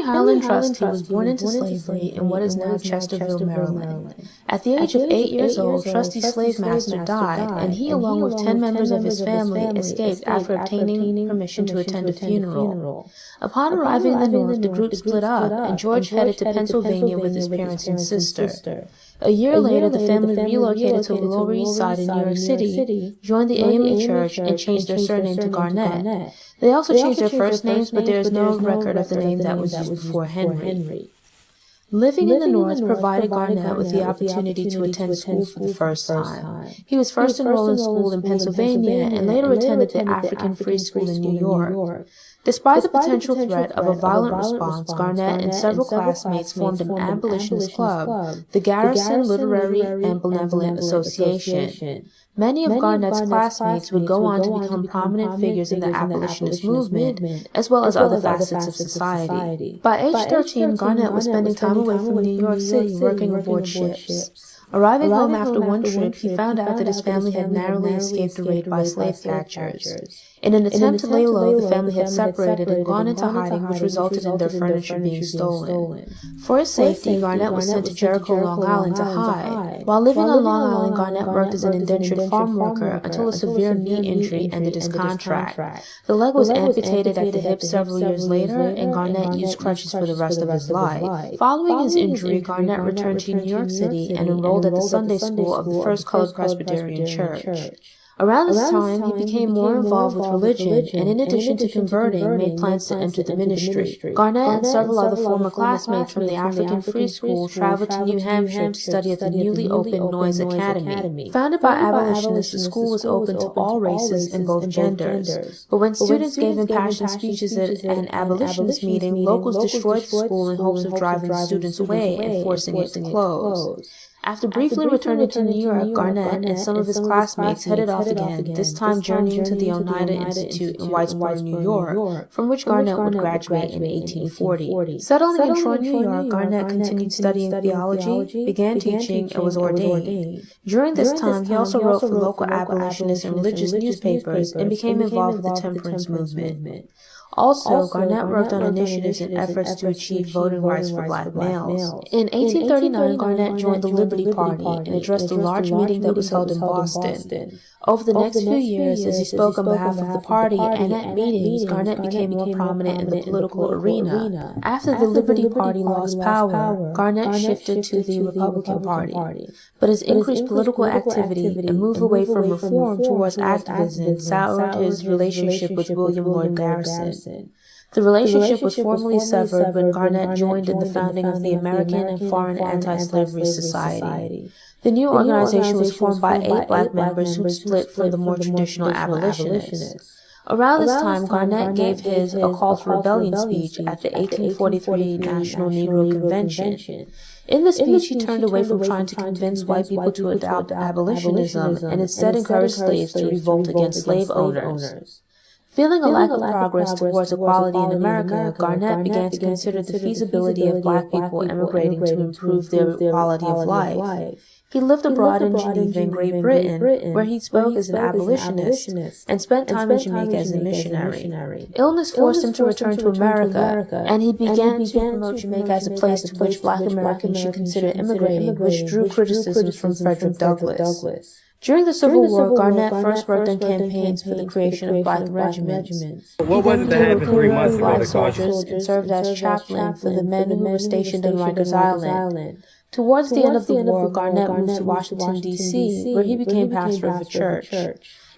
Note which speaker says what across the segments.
Speaker 1: Highland Trusty was born into slavery in what is now Chesterfield, Maryland. At the age of 8 years old, Trusty's slave master died, and he, along with 10 members of his family, escaped after obtaining permission to attend a funeral. Upon arriving in the North, the group split up, and George headed to Pennsylvania with his parents and sister. A year later, the family relocated to the Lower East Side in New York City, joined the AME Church, and changed their surname to Garnett. They also changed their first names, but there is no record of the name that was used before Henry. Living in the North provided Garnett with the opportunity to attend school for the first time. He was first enrolled in school in Pennsylvania and later attended the African Free School in New York. Despite the potential threat of a violent response, Garnett and several classmates formed an abolitionist club, the Garrison Literary and Benevolent Association. Many of Garnett's classmates would go on to become prominent figures in the abolitionist movement, as well as other facets of society. By age 13, Garnett was spending time away from New York City working aboard ships. Arriving home after one trip, he found out that his family had narrowly escaped a raid by slave catchers. In an attempt to lay low, the family had separated and gone into hiding, which resulted in their furniture being stolen. For his safety, Garnett was sent to Jericho, Long Island to hide. While living on Long Island, Garnett worked as an indentured farm worker until a severe knee injury ended his contract. The leg was amputated at the hip several years later, and Garnett used crutches for the rest of his life. Following his injury, Garnett returned to New York City and enrolled at the Sunday school of the First Colored Presbyterian Church. Around this time, he became more involved with religion, and in addition to converting, made plans to enter the ministry. Garnett and several other former classmates from the African Free School traveled to New Hampshire to study at the newly opened Noyes Academy. Founded by abolitionists, the school was open to all races and both genders. But when students gave impassioned speeches at an abolitionist meeting, locals destroyed the school in hopes of driving the students away and forcing it to close. After briefly returning to New York, Garnett and some of his classmates headed off again, this time journeying to the Oneida Institute in Whitesboro, New York, from which Garnett would graduate in 1840. Settling in Troy, New York, Garnett continued studying theology, began teaching, and was ordained. During this time, he also wrote for local abolitionists and religious newspapers and became involved with the temperance movement. Also, Garnett worked on initiatives and efforts to achieve voting rights for black males. In 1839, Garnett joined the Liberty Party and addressed a large meeting that was held in Boston. Over the next few years, as he spoke on behalf of the party and at meetings, Garnett became more prominent in the political arena. After the Liberty Party lost power, Garnett shifted to the Republican Party. But his increased political activity and move away from reform towards activism soured his relationship with William Lloyd Garrison. The relationship was formally severed when Garnett joined in the founding of the American and Foreign Anti-Slavery Society. The new organization was formed by 8 black members who split from the more traditional abolitionists. Around this time, Garnett gave his A Call to Rebellion speech at the 1843 National Negro Convention. In the speech, he turned away from trying to convince white people to adopt abolitionism and instead encouraged slaves to revolt against slave owners. Feeling a lack of progress towards equality in America, Garnett began to consider the feasibility of black people emigrating to improve their quality of life. He lived abroad in Geneva in Great Britain, where he spoke as an abolitionist, and spent time in Jamaica as a missionary. Illness forced him to return to America, and he began to promote Jamaica as a place to which black Americans should consider immigrating, which drew criticisms from Frederick Douglass. During the Civil War, Garnett first worked on campaigns for the creation of black regiments.
Speaker 2: What was it that happened 3 months ago that caused
Speaker 1: soldiers and served as chaplain for the men who were stationed in Rikers Island. Towards the end of the war, Garnett moved to Washington, D.C., where he became pastor of a church.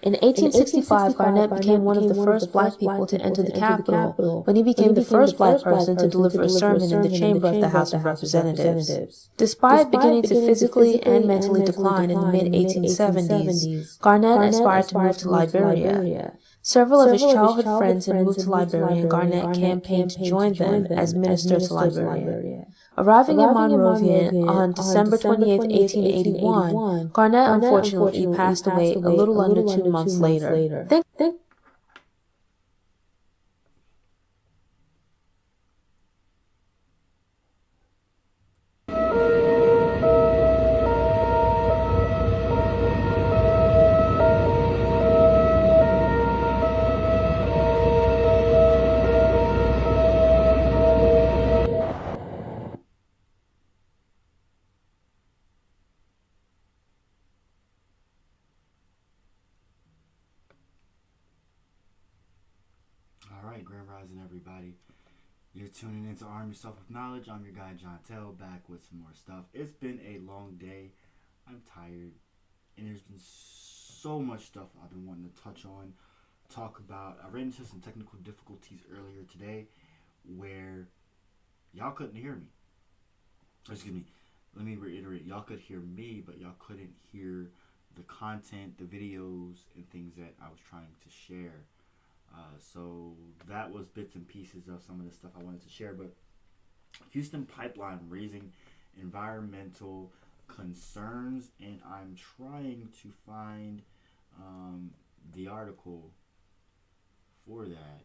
Speaker 1: In 1865, Garnett became one of the first black people to enter the Capitol, when he became the first black person to deliver a sermon in the chamber of the House of Representatives. Despite beginning to physically and mentally decline in the mid-1870s, Garnett aspired to move to Liberia. Several of his childhood friends had moved to Liberia, and Garnett campaigned to join them as minister to Liberia. Arriving in Monrovia on December 28, 1881, Garnett unfortunately passed away a little under 2 months later.
Speaker 3: everybody? You're tuning in to Arm Yourself with Knowledge. I'm your guy, John Tell, back with some more stuff. It's been a long day. I'm tired. And there's been so much stuff I've been wanting to touch on, talk about. I ran into some technical difficulties earlier today where y'all couldn't hear me. Excuse me. Let me reiterate. Y'all could hear me, but y'all couldn't hear the content, the videos, and things that I was trying to share. So that was bits and pieces of some of the stuff I wanted to share. But Houston Pipeline raising environmental concerns, and I'm trying to find the article for that.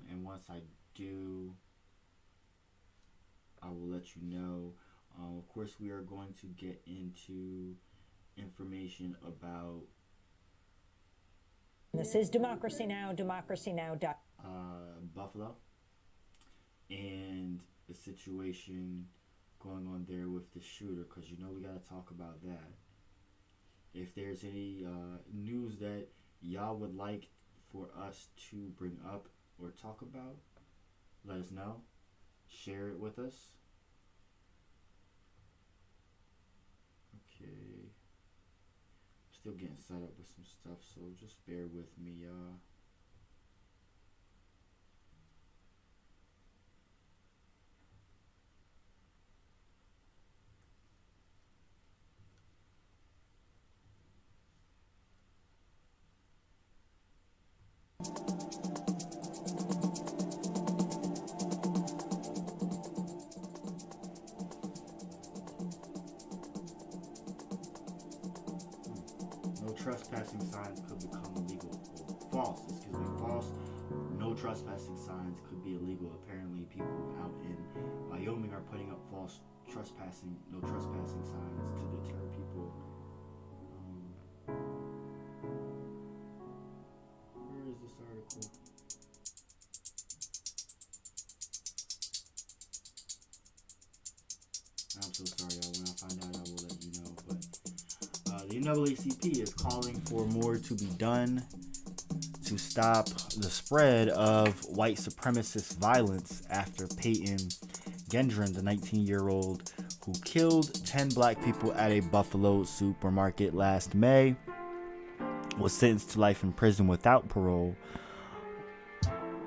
Speaker 3: And once I do, I will let you know. Of course, we are going to get into information about
Speaker 4: this is Democracy Now!,
Speaker 3: Buffalo and the situation going on there with the shooter, because you know we got to talk about that. If there's any news that y'all would like for us to bring up or talk about, let us know. Share it with us. Okay. Still getting set up with some stuff, so just bear with me, y'all. Trespassing signs could become illegal. False. No trespassing signs could be illegal. Apparently, people out in Wyoming are putting up false no trespassing signs to deter people. Where is this article? I'm so sorry, y'all. When I find out, I will let you know. But the NAACP is calling for more to be done to stop the spread of white supremacist violence after Peyton Gendron, the 19-year-old who killed 10 black people at a Buffalo supermarket last May, was sentenced to life in prison without parole.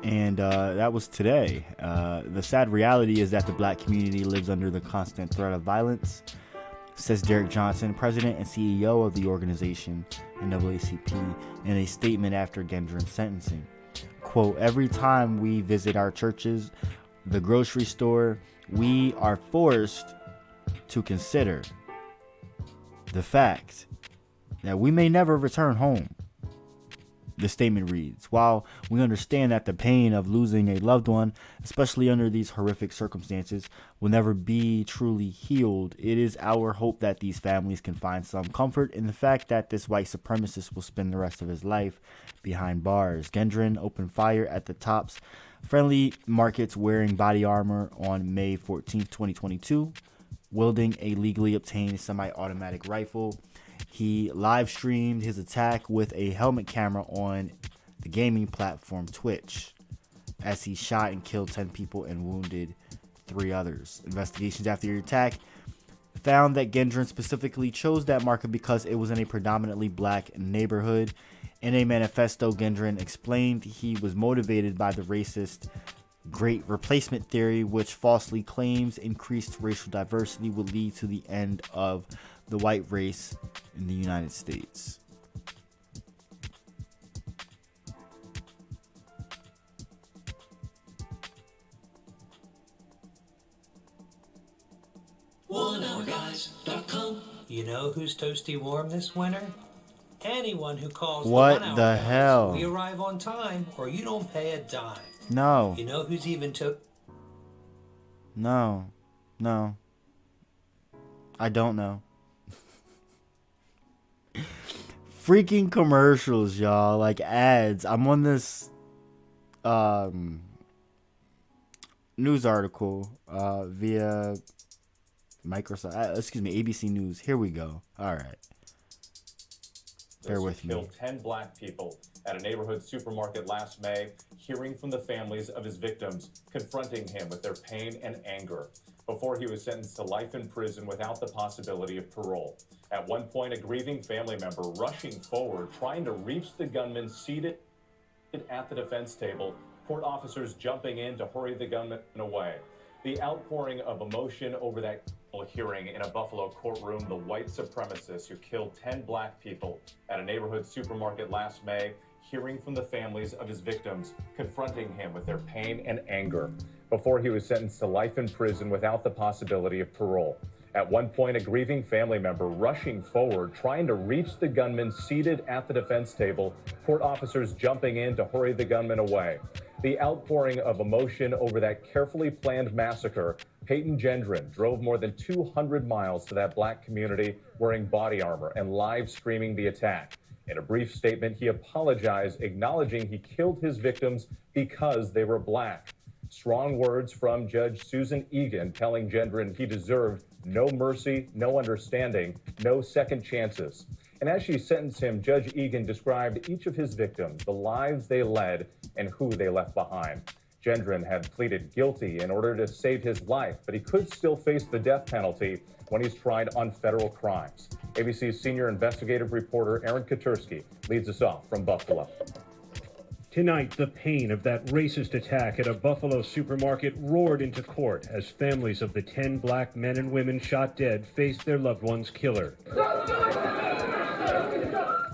Speaker 3: And that was today. The sad reality is that the black community lives under the constant threat of violence, says Derek Johnson, president and CEO of the organization, NAACP, in a statement after Gendron's sentencing. Quote, every time we visit our churches, the grocery store, we are forced to consider the fact that we may never return home. The statement reads, while we understand that the pain of losing a loved one, especially under these horrific circumstances, will never be truly healed, it is our hope that these families can find some comfort in the fact that this white supremacist will spend the rest of his life behind bars. Gendron opened fire at the Tops Friendly Markets wearing body armor on May 14, 2022, wielding a legally obtained semi-automatic rifle. He live streamed his attack with a helmet camera on the gaming platform Twitch as he shot and killed 10 people and wounded 3 others. Investigations after the attack found that Gendron specifically chose that market because it was in a predominantly black neighborhood. In a manifesto, Gendron explained he was motivated by the racist Great Replacement theory, which falsely claims increased racial diversity would lead to the end of the white race in the United States.
Speaker 5: OneHourGuys.com. You know who's toasty warm this winter? Anyone who calls
Speaker 3: What
Speaker 5: the 1 hour
Speaker 3: the
Speaker 5: guys.
Speaker 3: hell?
Speaker 5: We arrive on time or you don't pay a dime.
Speaker 3: No.
Speaker 5: You know who's even
Speaker 3: No. I don't know. Freaking commercials, y'all. Like ads. I'm on this news article via Microsoft, ABC News. Here we go. All right. Bear with me.
Speaker 6: Killed 10 black people
Speaker 4: at a neighborhood supermarket last May, hearing from the families of his victims, confronting him with their pain and anger, before he was sentenced to life in prison without the possibility of parole. At one point, a grieving family member rushing forward, trying to reach the gunman seated at the defense table, court officers jumping in to hurry the gunman away. The outpouring of emotion over that hearing in a Buffalo courtroom, the white supremacist who killed 10 black people at a neighborhood supermarket last May, hearing from the families of his victims, confronting him with their pain and anger, before he was sentenced to life in prison without the possibility of parole. At one point, a grieving family member rushing forward, trying to reach the gunman seated at the defense table, court officers jumping in to hurry the gunman away. The outpouring of emotion over that carefully planned massacre. Peyton Gendron drove more than 200 miles to that black community wearing body armor and live streaming the attack. In a brief statement, he apologized, acknowledging he killed his victims because they were black. Strong words from Judge Susan Egan telling Gendron he deserved no mercy, no understanding, no second chances. And as she sentenced him, Judge Egan described each of his victims, the lives they led, and who they left behind. Gendron had pleaded guilty in order to save his life, but he could still face the death penalty when he's tried on federal crimes. ABC's senior investigative reporter Aaron Katursky leads us off from Buffalo.
Speaker 6: Tonight, the pain of that racist attack at a Buffalo supermarket roared into court as families of the 10 black men and women shot dead faced their loved one's killer.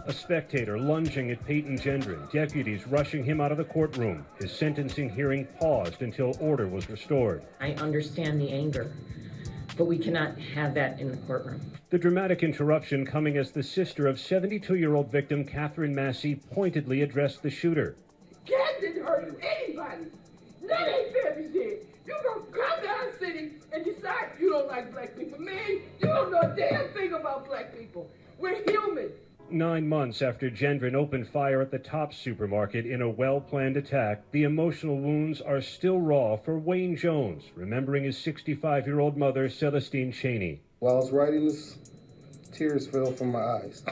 Speaker 6: A spectator lunging at Peyton Gendron, deputies rushing him out of the courtroom. His sentencing hearing paused until order was restored.
Speaker 7: I understand the anger, but we cannot have that in the courtroom.
Speaker 6: The dramatic interruption coming as the sister of 72-year-old victim Catherine Massey pointedly addressed the shooter.
Speaker 8: Cat didn't hurt anybody. That ain't fair to say. You gonna come down city and decide you don't like black people. Man, you don't know a damn thing about black people. We're human.
Speaker 6: 9 months after Gendron opened fire at the Tops supermarket in a well-planned attack, the emotional wounds are still raw for Wayne Jones, remembering his 65-year-old mother, Celestine Cheney.
Speaker 9: While I was writing this, tears fell from my eyes.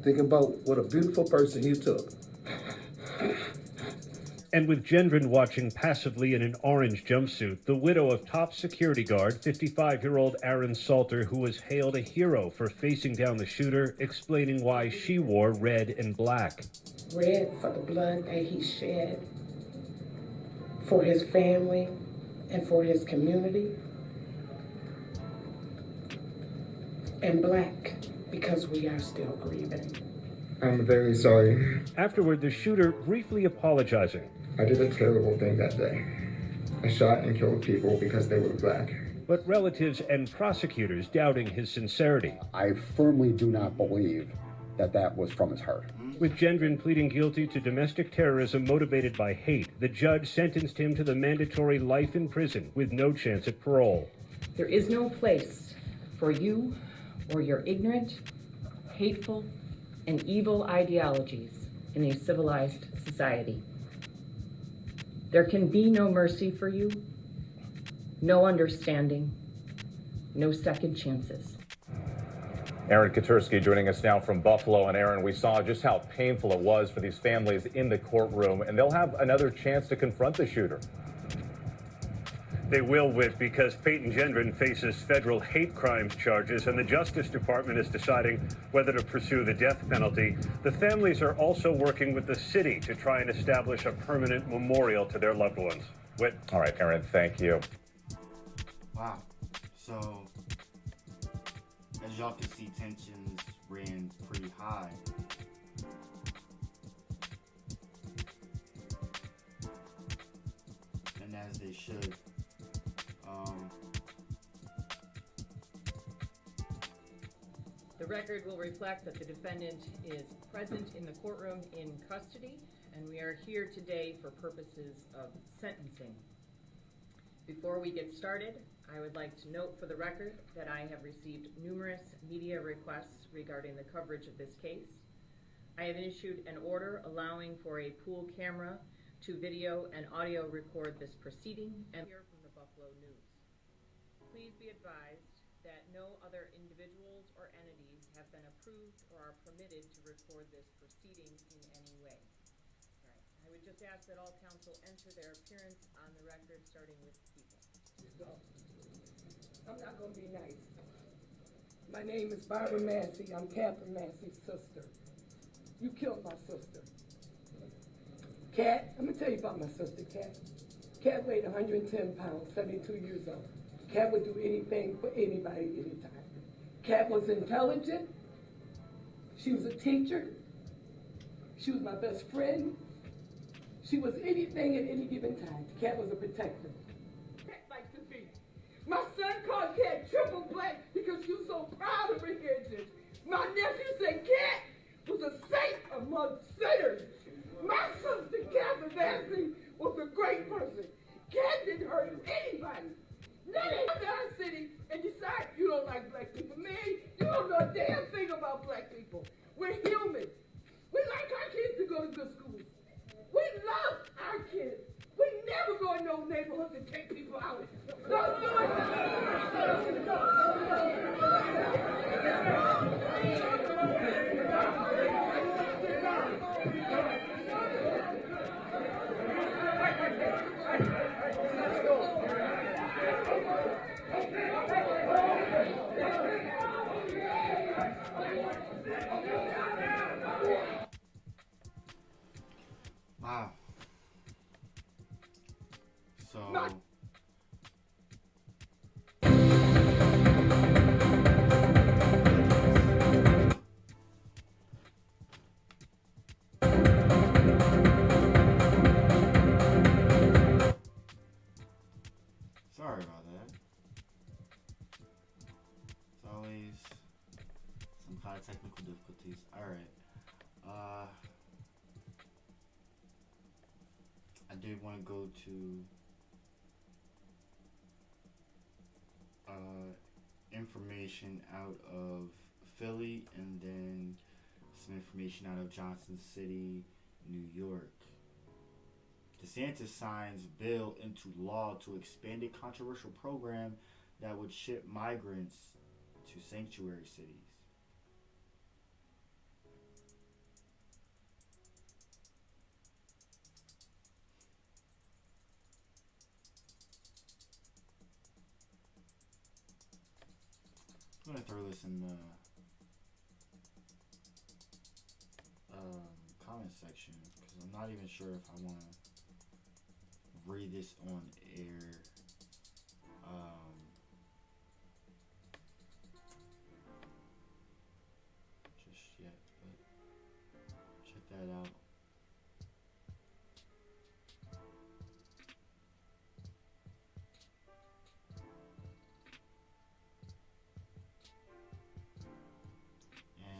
Speaker 9: Thinking about what a beautiful person he took.
Speaker 6: And with Gendron watching passively in an orange jumpsuit, the widow of top security guard, 55-year-old Aaron Salter, who was hailed a hero for facing down the shooter, explaining why she wore red and black.
Speaker 8: Red for the blood that he shed for his family and for his community. And black because we are still grieving.
Speaker 9: I'm very sorry.
Speaker 6: Afterward, the shooter briefly apologizing.
Speaker 9: I did a terrible thing that day. I shot and killed people because they were black.
Speaker 6: But relatives and prosecutors doubting his sincerity.
Speaker 10: I firmly do not believe that that was from his heart.
Speaker 6: With Gendron pleading guilty to domestic terrorism motivated by hate, the judge sentenced him to the mandatory life in prison with no chance at parole.
Speaker 7: There is no place for you or your ignorant, hateful, and evil ideologies in a civilized society. There can be no mercy for you, no understanding, no second chances.
Speaker 4: Aaron Katursky joining us now from Buffalo. And Aaron, we saw just how painful it was for these families in the courtroom, and they'll have another chance to confront the shooter.
Speaker 6: They will, Whit, because Peyton Gendron faces federal hate crimes charges, and the Justice Department is deciding whether to pursue the death penalty. The families are also working with the city to try and establish a permanent memorial to their loved ones. Whit.
Speaker 4: All right, Aaron, thank you.
Speaker 3: Wow. So, as y'all can see, tensions ran pretty high. And as they should.
Speaker 7: The record will reflect that the defendant is present in the courtroom in custody, and we are here today for purposes of sentencing. Before we get started, I would like to note for the record that I have received numerous media requests regarding the coverage of this case. I have issued an order allowing for a pool camera to video and audio record this proceeding and hear from the Buffalo News. Please be advised that no other individuals or entities have have been approved or are permitted to record this proceeding in any way. All right. I would just ask that all counsel enter their appearance on the record, starting with people.
Speaker 8: So, I'm not gonna be nice. My name is Barbara Massey. I'm Catherine Massey's sister. You killed my sister. Cat, I'm gonna tell you about my sister, Cat. Cat weighed 110 pounds, 72 years old. Cat would do anything for anybody, anytime. Cat was intelligent. She was a teacher. She was my best friend. She was anything at any given time. Cat was a protector. Cat likes to be. My son called Cat triple black because she was so proud of her heritage. My nephew said Cat was a saint among sinners. My sister, Catherine Massey, was a great person. Cat didn't hurt anybody. Now they come to our city and decide you don't like black people. Man, you don't know a damn thing about black people. We're human. We like our kids to go to good schools. We love our kids. We never go in no neighborhoods and take people out. Don't do
Speaker 3: Wow. So sorry about that. It's always some kind of technical difficulties. Alright. I did want to go to information out of Philly and then some information out of Johnson City, New York. DeSantis signs bill into law to expand a controversial program that would ship migrants to sanctuary cities. I'm gonna throw this in the comment section because I'm not even sure if I want to read this on air. Just yet, but check that out.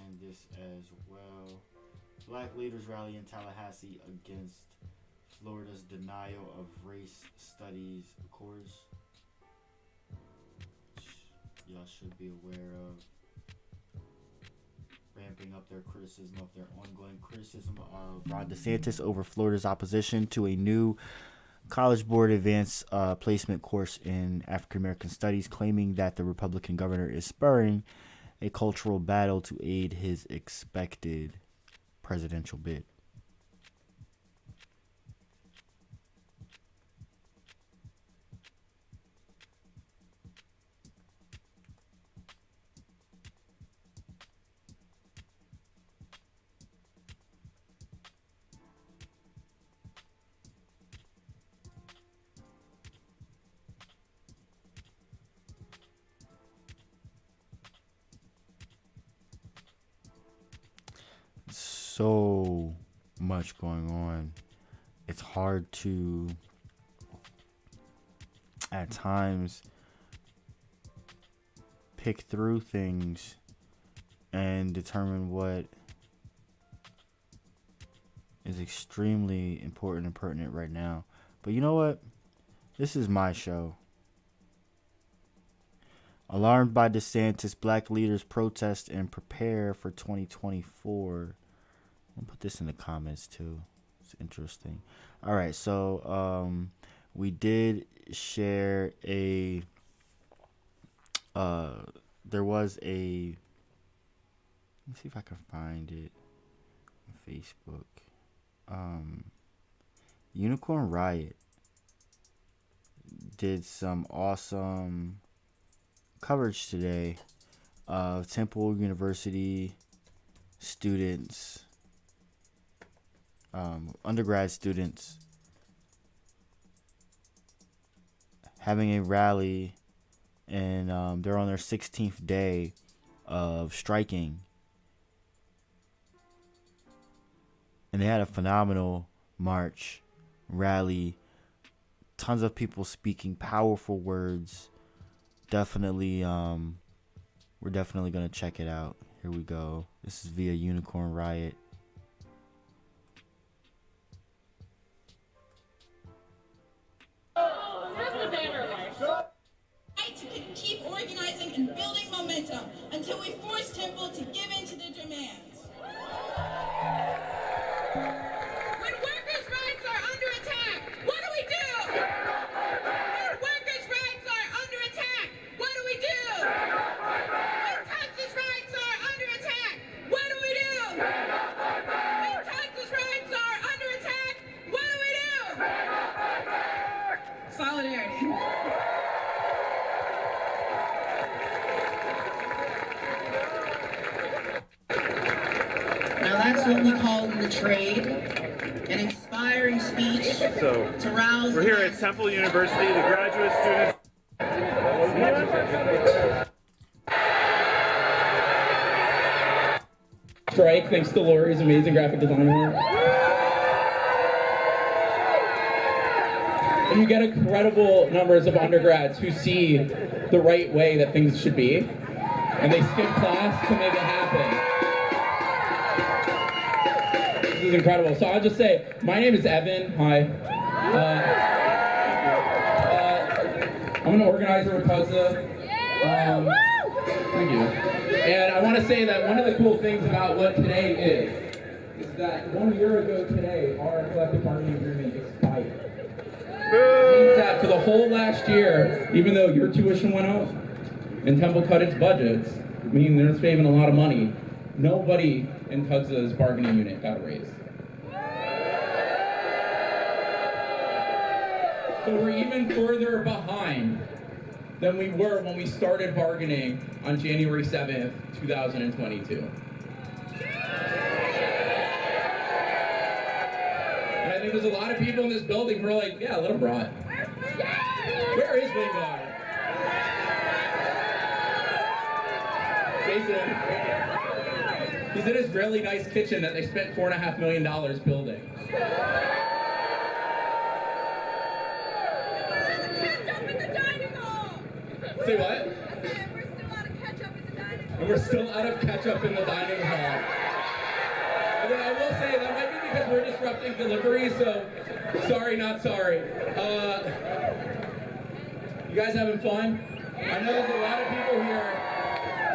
Speaker 3: And this as well. Black leaders rally in Tallahassee against Florida's denial of race studies course. Y'all should be aware of. Ramping up their criticism of their ongoing criticism of Ron DeSantis over Florida's opposition to a new College Board advanced placement course in African American studies, claiming that the Republican governor is spurring a cultural battle to aid his expected presidential bid. So much going on. It's hard to, at times, pick through things and determine what is extremely important and pertinent right now. But you know what? This is my show. Alarmed by DeSantis, black leaders protest and prepare for 2024. I'll put this in the comments too. It's interesting. All right, so we did share a there was a Let me see if I can find it on Facebook. Unicorn Riot did some awesome coverage today of Temple University students, undergrad students, having a rally, and they're on their 16th day of striking. And they had a phenomenal march, rally, tons of people speaking powerful words. Definitely, we're definitely going to check it out. Here we go. This is via Unicorn Riot.
Speaker 11: To keep organizing and building momentum until we force Temple to give in to the demands. When workers' rights are under attack, what do we do? When workers' rights are under attack, what do we do? When Texas rights are under attack, what do we do? When Texas rights are under attack, what do we do? Solidarity. Now that's what we call in the trade an inspiring speech to rouse.
Speaker 6: We're here at Temple University, the graduate students.
Speaker 12: Strike, thanks to Lori's amazing graphic design work. And you get incredible numbers of undergrads who see the right way that things should be, and they skip class to make it happen. This is incredible. So I'll just say, my name is Evan. Hi. I'm an organizer with CUSA. Thank you. And I want to say that one of the cool things about what today is that 1 year ago today, our collective bargaining agreement expired. It means that for the whole last year, even though your tuition went up and Temple cut its budgets, meaning they're saving a lot of money, nobody in CUSA's bargaining unit got a raise. So we're even further behind than we were when we started bargaining on January 7th, 2022. And I think there's a lot of people in this building who are like, yeah, let him rot. Where is Wingard? Jason. He's in his really nice kitchen that they spent $4.5 million building. Say what? And we're still out of ketchup in the dining hall. Although I will say that might be because we're disrupting delivery, so sorry, not sorry. You guys having fun? I know there's a lot of people here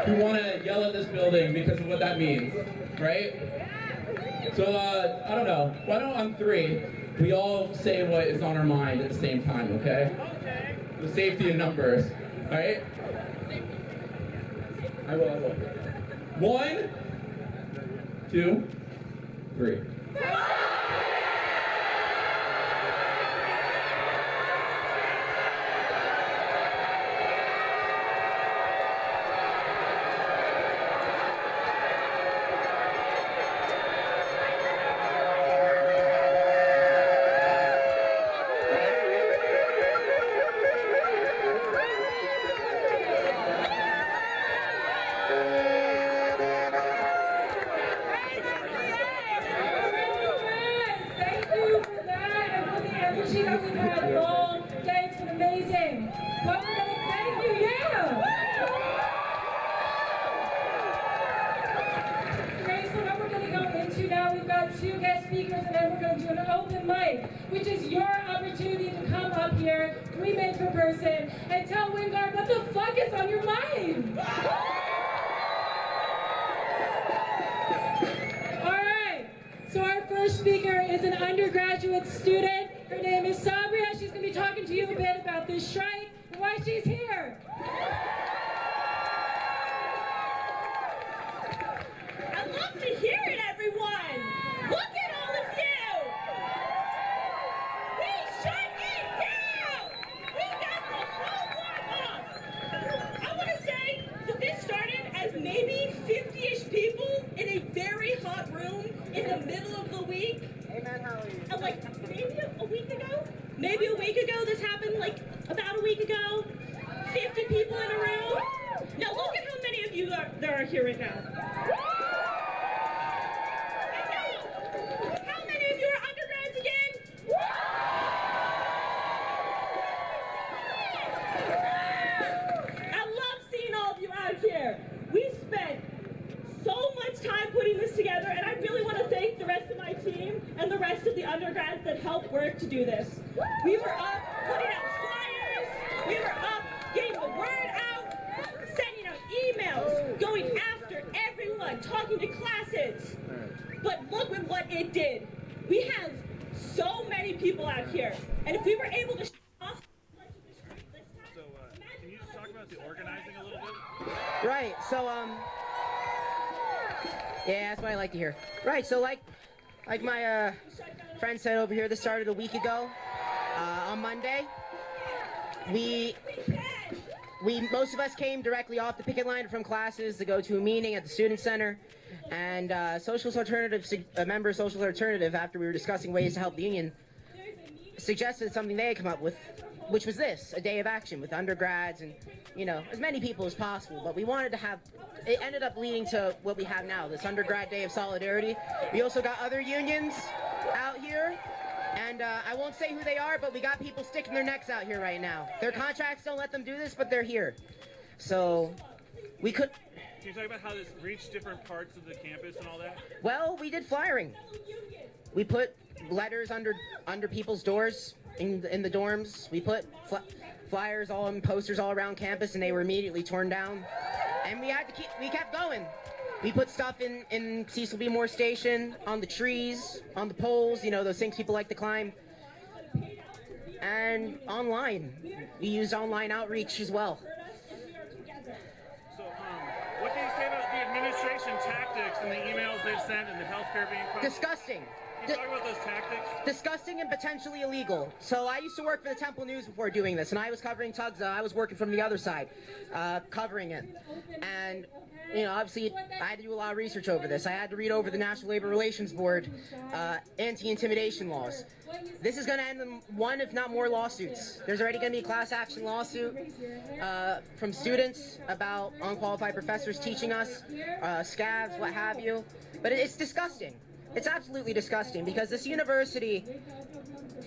Speaker 12: who want to yell at this building because of what that means, right? So, I don't know. Why don't on three, we all say what is on our mind at the same time, okay? The safety in numbers. All right? I will. 1, 2, 3.
Speaker 13: Which is your opportunity to come up here, 3 minutes per person, and tell Wingard what the fuck is on your mind. All right, so our first speaker is an undergraduate student. Her name is Sabria. She's going to be talking to you a bit about this strike and why she's here.
Speaker 14: week ago? This happened like about a week ago? 50 people in a room? Now look at how many of you there are here right now. How many of you are undergrads again? I love seeing all of you out here. We spent so much time putting this together, and I really want to thank the rest of my team and the rest of the undergrads that helped work to do this. We were up putting out flyers, we were up getting the word out, sending out emails, going after everyone, talking to classes. But look at what it did. We have so many people out here, and if we were able to
Speaker 2: So, can you just talk about the organizing a little bit?
Speaker 15: Right, so, yeah, that's what I like to hear. Right, so like my friend said over here, this started a week ago. On Monday, most of us came directly off the picket line from classes to go to a meeting at the Student Center. And Socialist Alternative, a member of Socialist Alternative, after we were discussing ways to help the union, suggested something they had come up with, which was this, a day of action with undergrads and, you know, as many people as possible. But we wanted to have, it ended up leading to what we have now, this undergrad day of solidarity. We also got other unions out here, and I won't say who they are, but we got people sticking their necks out here right now. Their contracts don't let them do this, but they're here. So we could...
Speaker 2: Can you talk about how this reached different parts of the campus and all that?
Speaker 15: Well, we did flyering. We put letters under people's doors in the dorms. We put flyers all and posters all around campus, and they were immediately torn down. And we kept going. We put stuff in Cecil B. Moore Station, on the trees, on the poles, you know, those things people like to climb. And online. We used online outreach as well.
Speaker 2: So, what do you say about the administration tactics and the emails they've sent and the healthcare being cut?
Speaker 15: Disgusting.
Speaker 2: Can you talk about those tactics?
Speaker 15: Disgusting and potentially illegal. So I used to work for the Temple News before doing this, and I was covering Tugza. I was working from the other side, covering it. And, you know, obviously I had to do a lot of research over this. I had to read over the National Labor Relations Board anti-intimidation laws. This is going to end in one, if not more, lawsuits. There's already going to be a class action lawsuit from students about unqualified professors teaching us, scabs, what have you. But it's disgusting. It's absolutely disgusting because this university,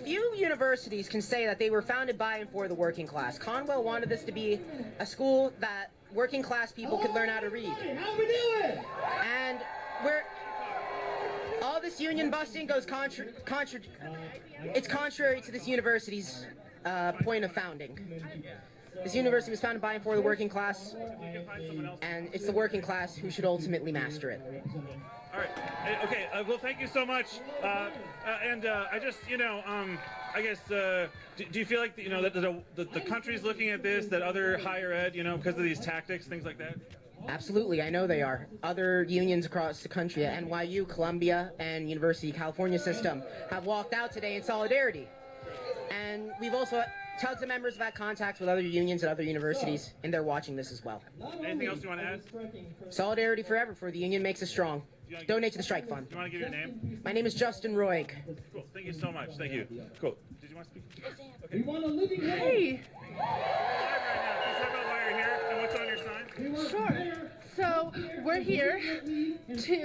Speaker 15: few universities can say that they were founded by and for the working class. Conwell wanted this to be a school that working class people could learn how to read.
Speaker 11: How we doing?
Speaker 15: And all this union busting goes it's contrary to this university's point of founding. This university was founded by and for the working class, and it's the working class who should ultimately master it.
Speaker 2: All right. Okay. Well, thank you so much. I just, you know, I guess, do you feel like, you know, that the country's looking at this, that other higher ed, you know, because of these tactics, things like that?
Speaker 15: Absolutely, I know they are. Other unions across the country, NYU, Columbia, and University of California system have walked out today in solidarity. And we've also, tons of members have had contacts with other unions at other universities, and they're watching this as well.
Speaker 2: Anything else you want to add?
Speaker 15: Solidarity forever, for the union makes us strong. Donate to the strike fund.
Speaker 2: Do you want to give your name?
Speaker 15: My name is Justin Roig.
Speaker 2: Cool. Thank you so much. Thank you. Cool. Did you want to speak? Okay.
Speaker 11: We want a living wage.
Speaker 16: Hey.
Speaker 2: Live right now. Can you talk about why you're here and what's on your sign?
Speaker 16: Sure. So we're here to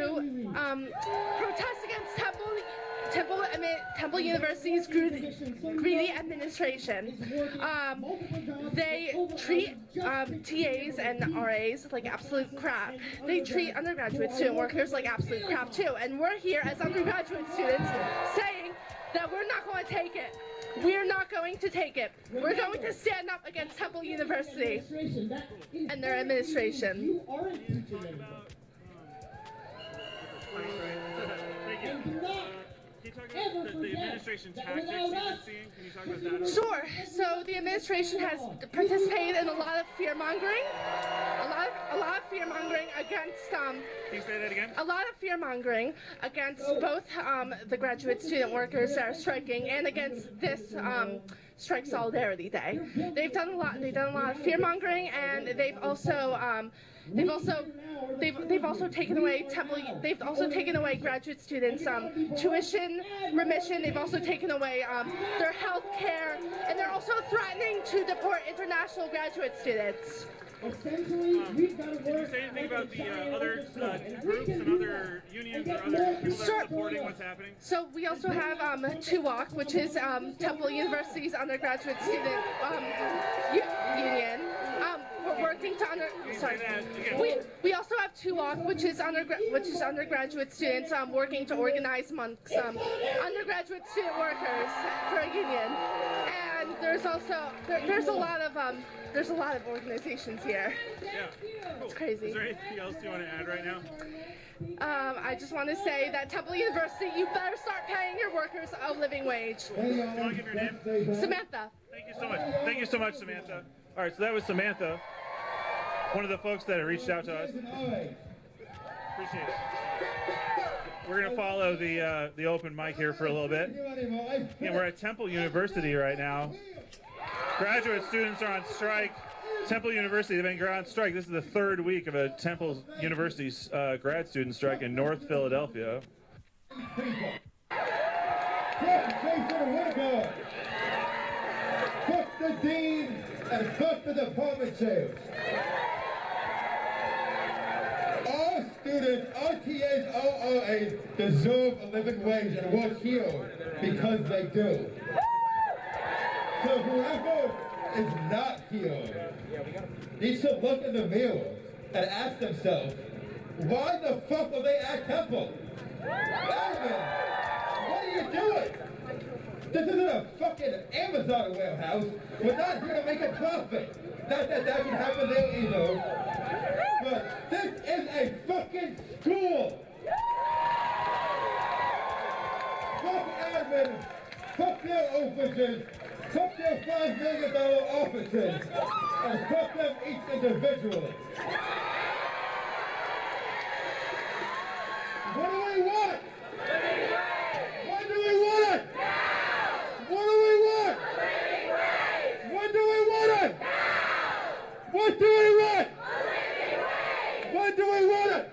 Speaker 16: protest against Temple University's greedy administration. They treat TAs and RAs like absolute crap. They treat undergraduate student workers like absolute crap too. And we're here as undergraduate students saying that we're not going to take it. We're not going to take it. We're going to stand up against Temple University and their administration.
Speaker 2: The administration tactics you've been seeing? Can you talk about that?
Speaker 16: Sure. So the administration has participated in a lot of fear-mongering. A lot of fear-mongering against
Speaker 2: Can you say that again?
Speaker 16: a lot of fear-mongering against both the graduate student workers that are striking and against this Strike Solidarity Day. They've done a lot of fear-mongering, and they've also They've also taken away They've also taken away graduate students' tuition remission. They've also taken away their health care, and they're also threatening to deport international graduate students.
Speaker 2: Did you say anything about the other groups and other unions or other people that are supporting what's happening?
Speaker 16: So we also have TUOC, which is Temple University's undergraduate student union. We're working to we also have TUOC, which is undergraduate students working to organize amongst undergraduate student workers for a union. And there's also there's a lot of organizations here.
Speaker 2: Yeah. Cool.
Speaker 16: It's crazy.
Speaker 2: Is there anything else you want to add right now?
Speaker 16: I just want to say that Temple University, you better start paying your workers a living wage.
Speaker 2: Do you want to give your name?
Speaker 16: Samantha.
Speaker 2: Thank you so much. Thank you so much, Samantha. All right, so that was Samantha, one of the folks that reached out to us. Appreciate it. We're going to follow the open mic here for a little bit. And we're at Temple University right now. Graduate students are on strike. Temple University, they've been on strike. This is the third week of a Temple University's grad student strike in North Philadelphia.
Speaker 17: Fuck the dean and fuck the department chairs. All students, all TAs, all OAs deserve a living wage and work here because they do. So whoever is not here needs to look in the mirror and ask themselves, why the fuck are they at Temple? Alvin, what are you doing? This isn't a fucking Amazon warehouse. We're not here to make a profit. Not that that can happen there either. But this is a fucking school. Fuck admin. Fuck their offices. Fuck their $5 million offices. And fuck them each individually. What do we want? When do we want it? What do we want? When do we want it? What do we want? When do we want it?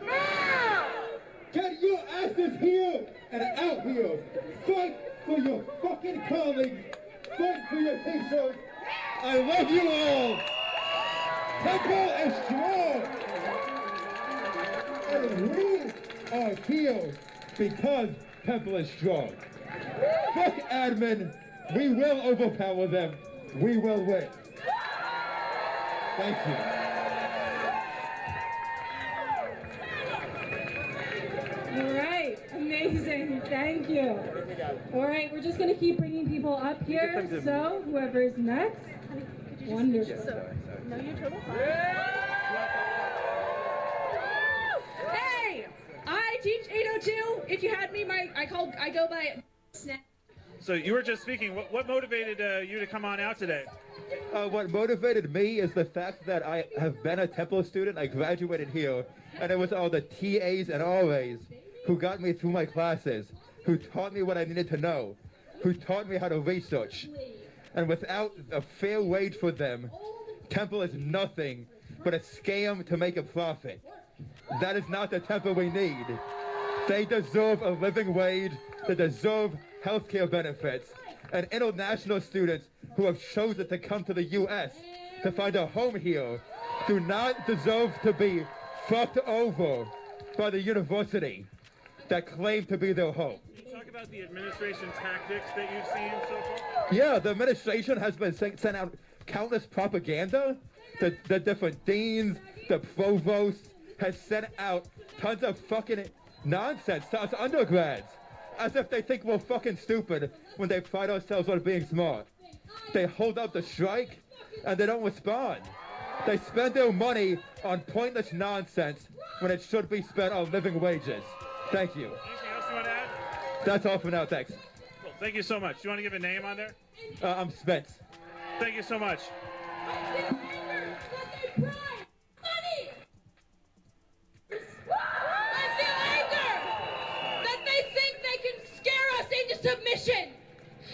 Speaker 17: Get your asses here and out here. Fight for your fucking colleagues. Fight for your t-shirts. I love you all. Temple is strong. And we are here because Temple is strong. Fuck admin. We will overpower them. We will win. Thank you.
Speaker 13: All right, amazing, thank you. All right, we're just gonna keep bringing people up here, so whoever's next, wonderful.
Speaker 16: No, you're totally fine.
Speaker 14: Hey, I teach 802. If you had me, I go by Snap.
Speaker 2: So you were just speaking. What motivated you to come on out today?
Speaker 17: What motivated me is the fact that I have been a Temple student. I graduated here, and it was all the TAs and RAs who got me through my classes, who taught me what I needed to know, who taught me how to research. And without a fair wage for them, Temple is nothing but a scam to make a profit. That is not the Temple we need. They deserve a living wage. They deserve healthcare benefits. And international students who have chosen to come to the U.S. to find a home here do not deserve to be fucked over by the university that claim to be their home.
Speaker 2: Can you talk about the administration tactics that you've seen so far?
Speaker 17: Yeah, the administration has been sent out countless propaganda. The different deans, the provost has sent out tons of fucking nonsense to us undergrads, as if they think we're fucking stupid when they pride ourselves on being smart. They hold up the strike and they don't respond. They spend their money on pointless nonsense when it should be spent on living wages. Thank you.
Speaker 2: Anything else you want to add?
Speaker 17: That's all for now, thanks.
Speaker 2: Cool. Thank you so much. Do you want to give a name on there?
Speaker 17: I'm Spence.
Speaker 2: Thank you so much.
Speaker 11: Submission.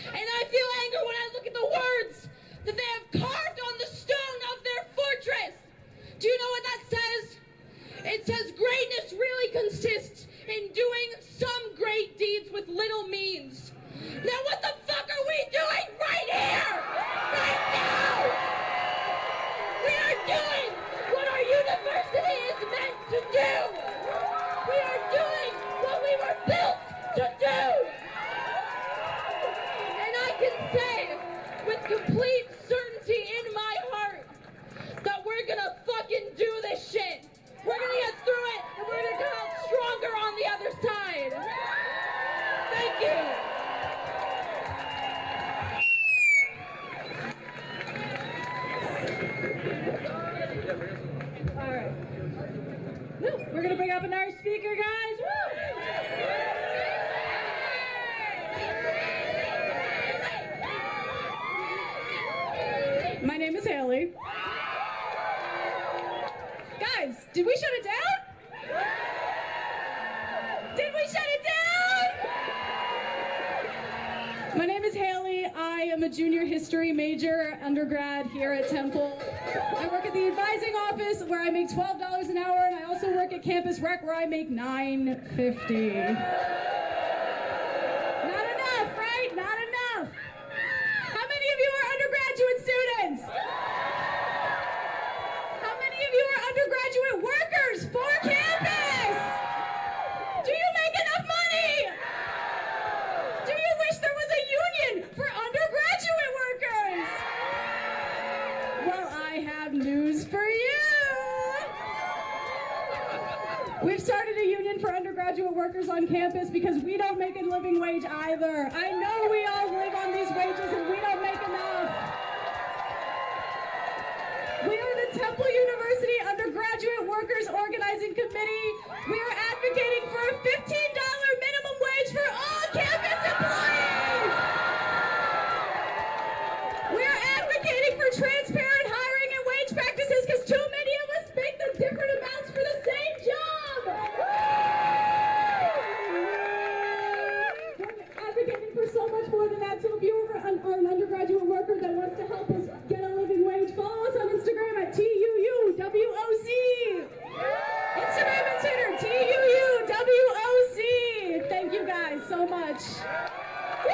Speaker 11: And I feel anger when I look at the words that they have carved on the stone of their fortress. Do you know what that says?
Speaker 13: up another speaker, guys? Woo! My name is Haley. Guys, did we shut it down? Did we shut it down? My name is Haley. I am a junior history major undergrad here at Temple. I work at the advising office where I make $12 an hour, and I also work at Campus Rec where I make $9.50. Not enough, right? Not enough. How many of you are undergraduate students? How many of you are undergraduate workers for campus? Do you make enough money? Do you wish there was a union for undergraduate workers? Well, I have news for you. We've started a union for undergraduate workers on campus because we don't make a living wage either. I know we all live on these wages and we don't make enough. We are the Temple University Undergraduate Workers Organizing Committee. We are advocating for a $15 minimum wage for all campus employees. We are advocating for transparent hiring and wage practices because too many of us make the different amounts for the same job. We're advocating for so much more than that. So if you are an undergraduate worker that wants to help us get a living wage, follow us on Instagram at TUUWOC. Instagram and Twitter, TUUWOC. Thank you guys so much. Woo!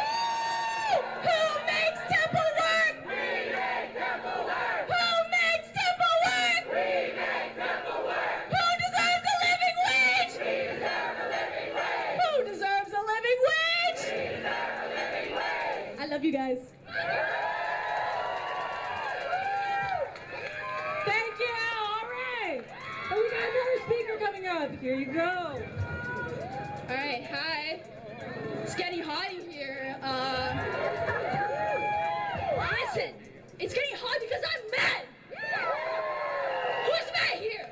Speaker 13: Who makes Temple work? We make Temple work. Who makes Temple work? We make Temple work. Who deserves a living wage? We deserve a living wage. Who deserves a living wage? We deserve a living wage. I love you guys. Thank you. All right. Oh, we got another speaker coming up. Here you go.
Speaker 18: All right, hi. It's getting hot in here. Listen, it's getting hot because I'm mad. Who's mad here?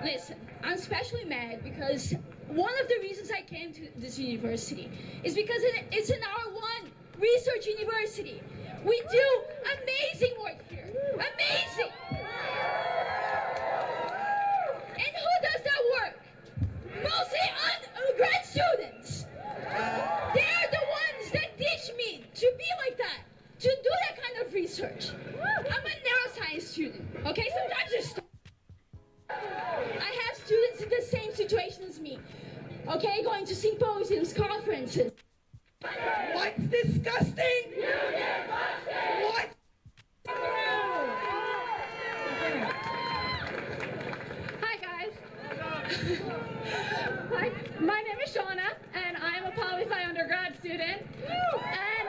Speaker 18: Listen, I'm especially mad because one of the reasons I came to this university is because it's an R1 research university. We do amazing work here. Amazing. And who does that work? Mostly grad students. They're the ones that teach me to be like that, to do that kind of research. I'm a neuroscience student, okay? Sometimes I have students in the same situation as me, okay? Going to symposiums, conferences.
Speaker 11: What's disgusting? What?
Speaker 18: Hi guys. Hi, my name is Shauna, and I'm a poli-sci undergrad student. And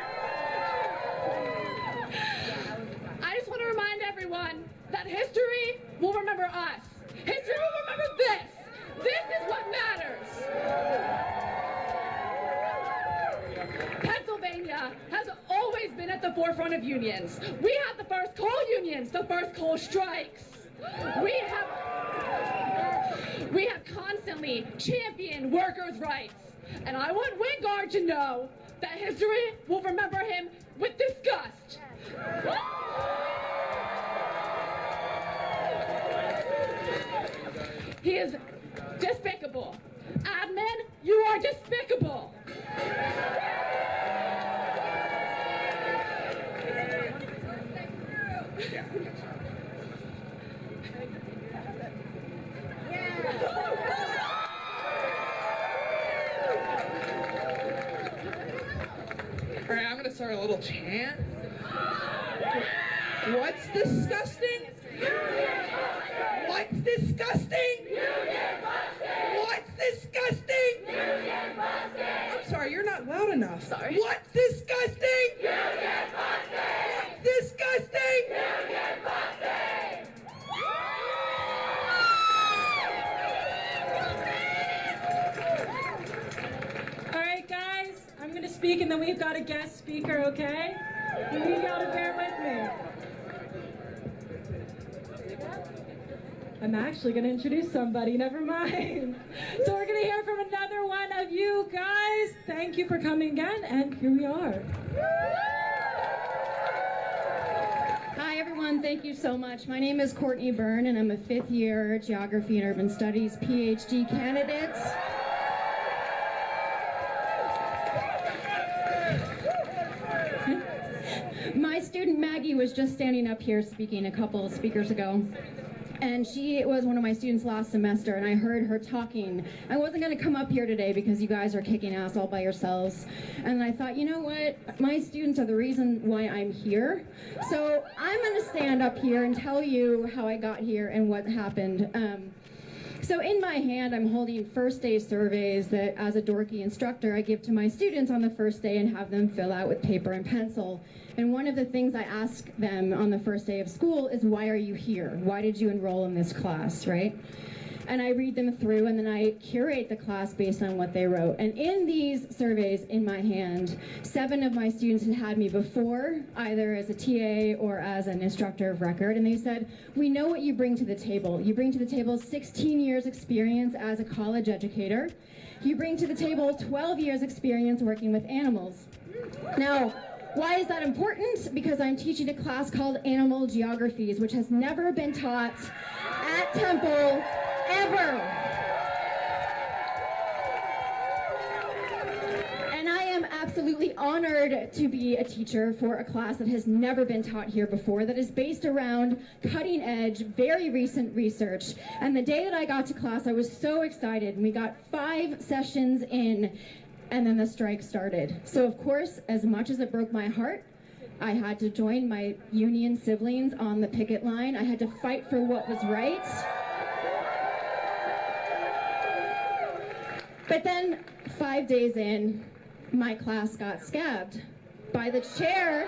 Speaker 18: I just want to remind everyone that history will remember us. History will remember this. This is what matters. Pennsylvania has always been at the forefront of unions. We had the first coal unions, the first coal strikes. We have constantly championed workers' rights. And I want Wingard to know that history will remember him with disgust. He is despicable. Admin, you are despicable.
Speaker 11: All right, I'm gonna start a little chant. What's disgusting? What's disgusting? What's disgusting? I'm sorry, you're not loud enough.
Speaker 18: Sorry.
Speaker 11: What's disgusting? What's disgusting?
Speaker 13: All right, guys, I'm going to speak and then we've got a guest speaker, okay? You need y'all to bear with me. I'm actually going to introduce somebody, never mind. So we're going to hear from another one of you guys. Thank you for coming again, and here we are.
Speaker 19: Hi everyone, thank you so much. My name is Courtney Byrne and I'm a 5th year Geography and Urban Studies PhD candidate. My student Maggie was just standing up here speaking a couple of speakers ago. And she was one of my students last semester, and I heard her talking. I wasn't going to come up here today because you guys are kicking ass all by yourselves. And I thought, you know what? My students are the reason why I'm here. So I'm going to stand up here and tell you how I got here and what happened. So in my hand, I'm holding first day surveys that, as a dorky instructor, I give to my students on the first day and have them fill out with paper and pencil. And one of the things I ask them on the first day of school is, why are you here? Why did you enroll in this class, right? And I read them through, and then I curate the class based on what they wrote. And in these surveys in my hand, 7 of my students had had me before, either as a TA or as an instructor of record, and they said, we know what you bring to the table. You bring to the table 16 years experience as a college educator. You bring to the table 12 years experience working with animals. Now, why is that important? Because I'm teaching a class called Animal Geographies, which has never been taught at Temple ever. And I am absolutely honored to be a teacher for a class that has never been taught here before, that is based around cutting edge, very recent research. And the day that I got to class, I was so excited, and we got 5 sessions in, and then the strike started. So of course, as much as it broke my heart, I had to join my union siblings on the picket line. I had to fight for what was right. But then 5 days in, my class got scabbed by the chair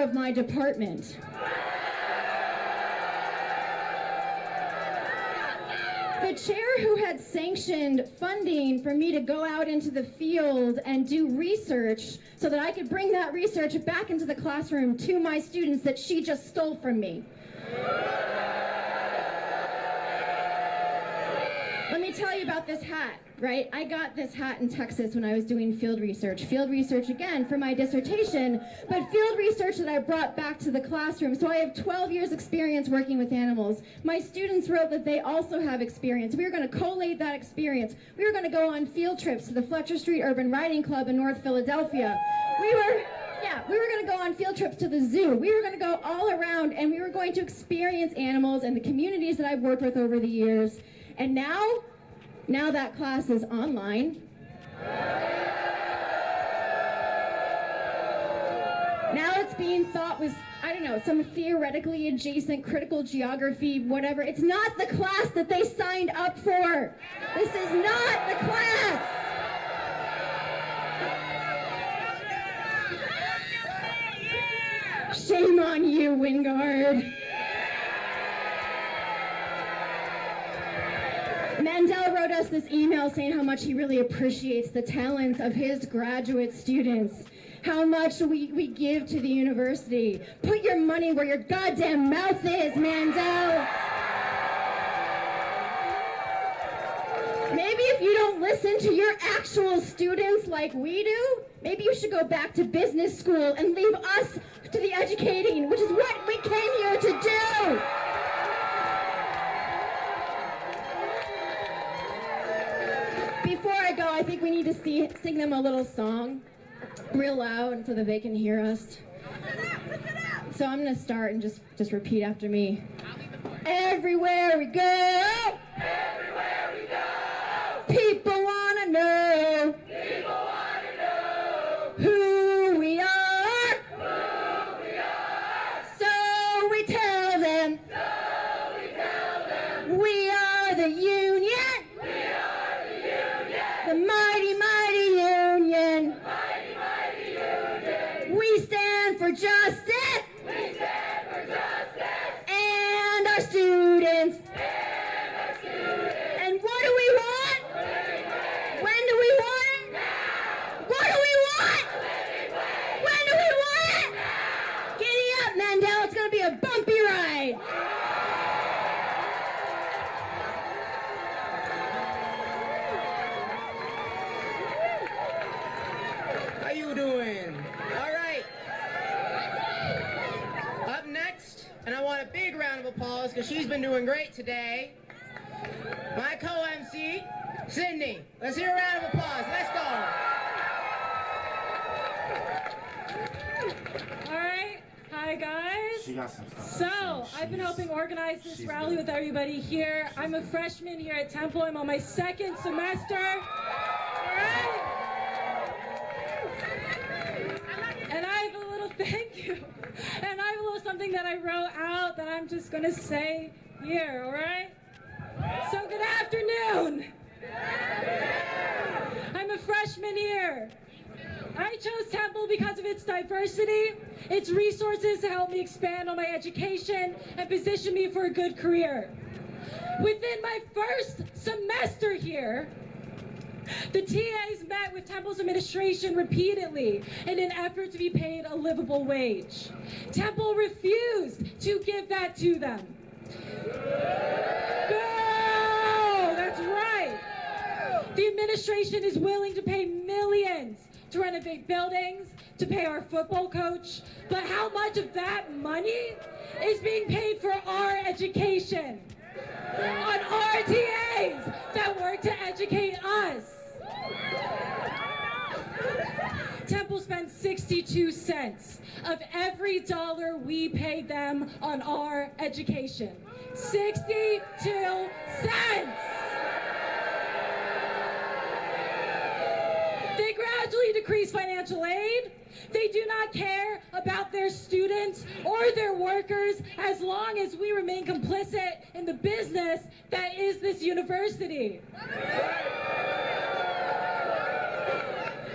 Speaker 19: of my department. The chair who had sanctioned funding for me to go out into the field and do research so that I could bring that research back into the classroom to my students that she just stole from me. Let me tell you about this hat, right? I got this hat in Texas when I was doing field research. Field research, again, for my dissertation, but field research that I brought back to the classroom. So I have 12 years experience working with animals. My students wrote that they also have experience. We were going to collate that experience. We were going to go on field trips to the Fletcher Street Urban Riding Club in North Philadelphia. We were going to go on field trips to the zoo. We were going to go all around, and we were going to experience animals and the communities that I've worked with over the years. And now that class is online. Now it's being thought was, I don't know, some theoretically adjacent critical geography, whatever. It's not the class that they signed up for. This is not the class. Shame on you, Wingard. Mandel wrote us this email saying how much he really appreciates the talents of his graduate students, how much we give to the university. Put your money where your goddamn mouth is, Mandel. Maybe if you don't listen to your actual students like we do, maybe you should go back to business school and leave us to the educating, which is what we came here to do. Before I go, I think we need to sing them a little song real loud so that they can hear us. So I'm going to start and just repeat after me. Everywhere we go, people want to know, who we are, so we tell them, we are the union. The mighty, mighty union. Mighty, mighty union. We stand for justice. We stand for justice. And our students. And our students. And what do we want? When do we want it? Now. What do we want? When do we want
Speaker 15: because she's been doing great today. My co-MC, Sydney. Let's hear a round of applause. Let's go.
Speaker 20: All right. Hi, guys.
Speaker 3: She got some stuff.
Speaker 20: So, I've been helping organize this rally with everybody here. I'm a freshman here at Temple. I'm on my second semester. All right. And I have a little thank you. And I have a little something that I wrote out that I'm just going to say here, all right? So, good afternoon. I'm a freshman here. I chose Temple because of its diversity, its resources to help me expand on my education and position me for a good career. Within my first semester here, the TAs met with Temple's administration repeatedly in an effort to be paid a livable wage. Temple refused to give that to them. No, that's right. The administration is willing to pay millions to renovate buildings, to pay our football coach, but how much of that money is being paid for our education? On our TAs that work to educate us. Temple spends 62 cents of every dollar we pay them on our education. 62 cents! They gradually decrease financial aid. They do not care about their students or their workers as long as we remain complicit in the business that is this university.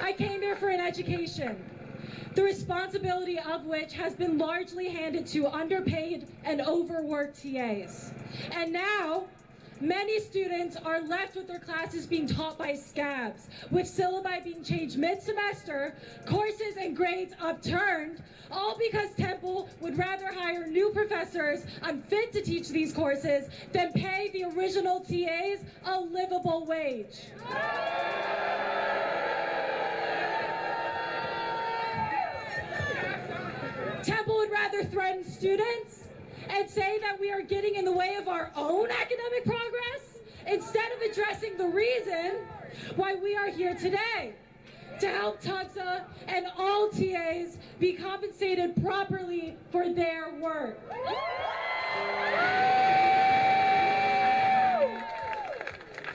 Speaker 20: I came here for an education, the responsibility of which has been largely handed to underpaid and overworked TAs. And now, many students are left with their classes being taught by scabs, with syllabi being changed mid-semester, courses and grades upturned, all because Temple would rather hire new professors unfit to teach these courses than pay the original TAs a livable wage. Temple would rather threaten students and say that we are getting in the way of our own academic progress instead of addressing the reason why we are here today, to help TUGSA and all TAs be compensated properly for their work.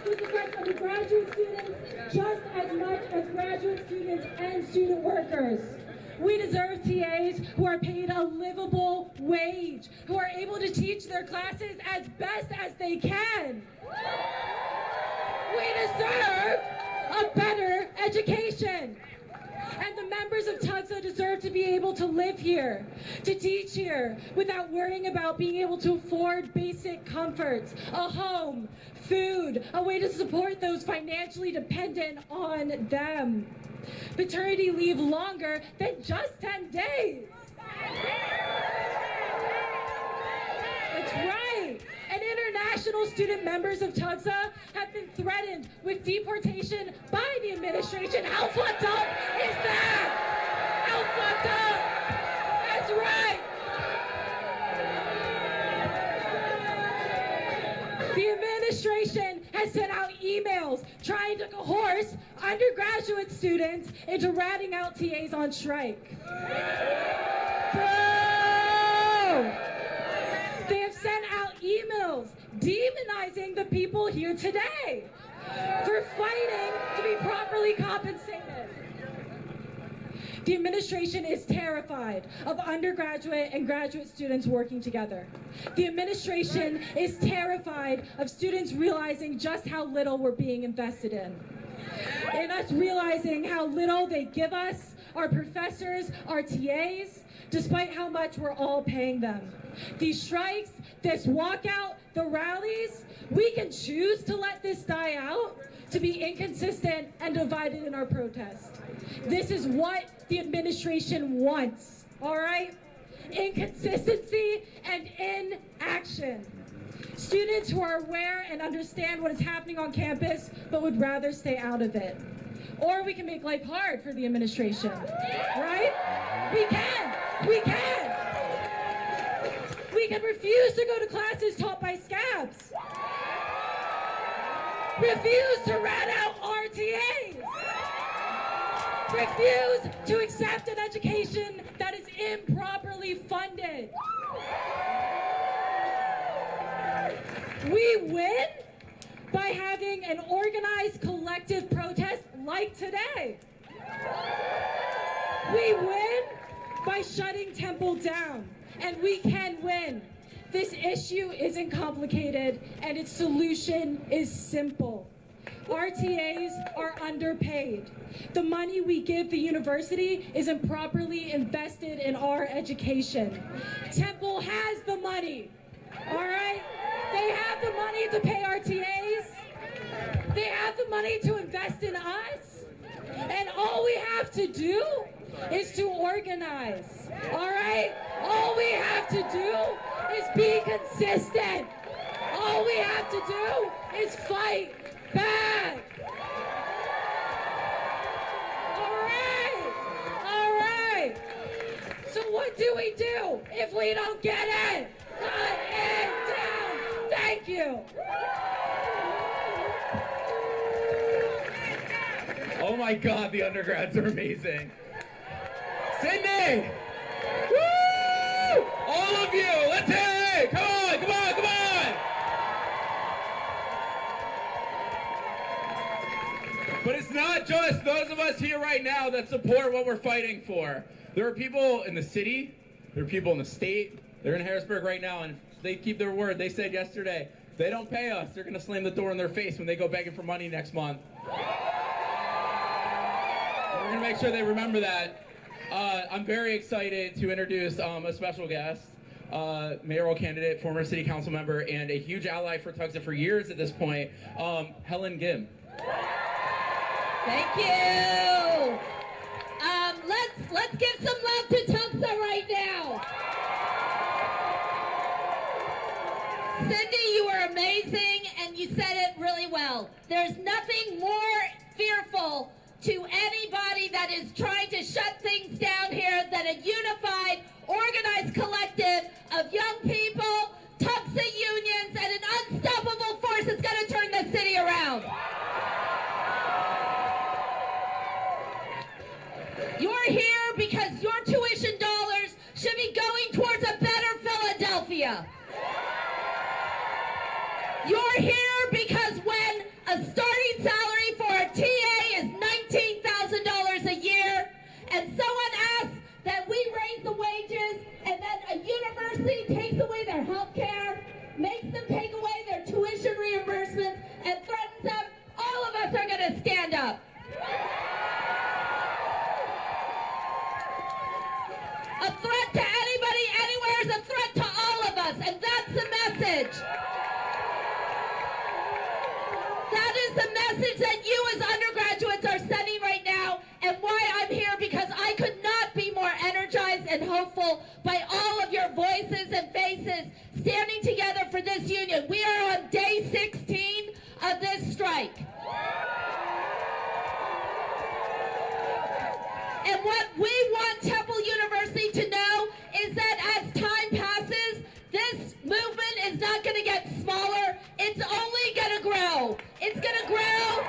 Speaker 20: This affects undergraduate students just as much as graduate students and student workers. We deserve TAs who are paid a livable wage, who are able to teach their classes as best as they can. We deserve a better education. And the members of TUGSA deserve to be able to live here, to teach here, without worrying about being able to afford basic comforts, a home, food, a way to support those financially dependent on them. Paternity leave longer than just 10 days. That's right. And international student members of TUGSA have been threatened with deportation by the administration. How fucked up is that? How fucked up? That's right. The administration has sent out emails trying to coerce undergraduate students into ratting out TAs on strike. Boo! They have sent out emails demonizing the people here today for fighting to be properly compensated. The administration is terrified of undergraduate and graduate students working together. The administration is terrified of students realizing just how little we're being invested in. And us realizing how little they give us, our professors, our TAs, despite how much we're all paying them. These strikes, this walkout, the rallies, we can choose to let this die out, to be inconsistent and divided in our protest. This is what the administration wants, all right? Inconsistency and inaction. Students who are aware and understand what is happening on campus, but would rather stay out of it. Or we can make life hard for the administration, right? We can. We We can refuse to go to classes taught by scabs. Refuse to rat out RTAs. Refuse to accept an education that is improperly funded. We win by having an organized collective protest like today. We win by shutting Temple down, and we can win. This issue isn't complicated, and its solution is simple. RTAs are underpaid. The money we give the university isn't properly invested in our education. Temple has the money, all right? They have the money to pay RTAs. They have the money to invest in us. And all we have to do is to organize, all right? All we have to do is be consistent. All we have to do is fight back. All right. So what do we do if we don't get it? Shut it down. Thank you.
Speaker 12: Oh my God, the undergrads are amazing. Sydney! Woo! All of you, let's hear it! Come on, come on, come on! But it's not just those of us here right now that support what we're fighting for. There are people in the city, there are people in the state, they're in Harrisburg right now, and they keep their word. They said yesterday, if they don't pay us, they're gonna slam the door in their face when they go begging for money next month. We're gonna make sure they remember that. I'm very excited to introduce a special guest, mayoral candidate, former city council member, and a huge ally for Tuxa for years at this point, Helen Gim.
Speaker 18: Thank you. Let's give some love to Tuxa right now. Cindy, you are amazing, and you said it really well. There's nothing more fearful to anybody that is trying to shut things down here than a unified, organized collective of young people, Tuxa unions, and an unstoppable force that's going to turn the city around. You're here because your tuition dollars should be going towards a better Philadelphia. You're here because when a starting salary for a TA is $19,000 a year, and someone asks that we raise the wages, and then a university takes away their health care, makes them take away their tuition reimbursements, and threatens them, all of us are going to stand up. A threat to anybody, anywhere is a threat to all of us, and that's the message. That is the message that you as undergraduates are sending right now, and why I'm here, because I could not be more energized and hopeful by all of your voices and faces standing together for this union. We are on day 16 of this strike. And what we want Temple University to know is that as time passes, this movement is not going to get smaller. It's only going to grow. It's going to grow.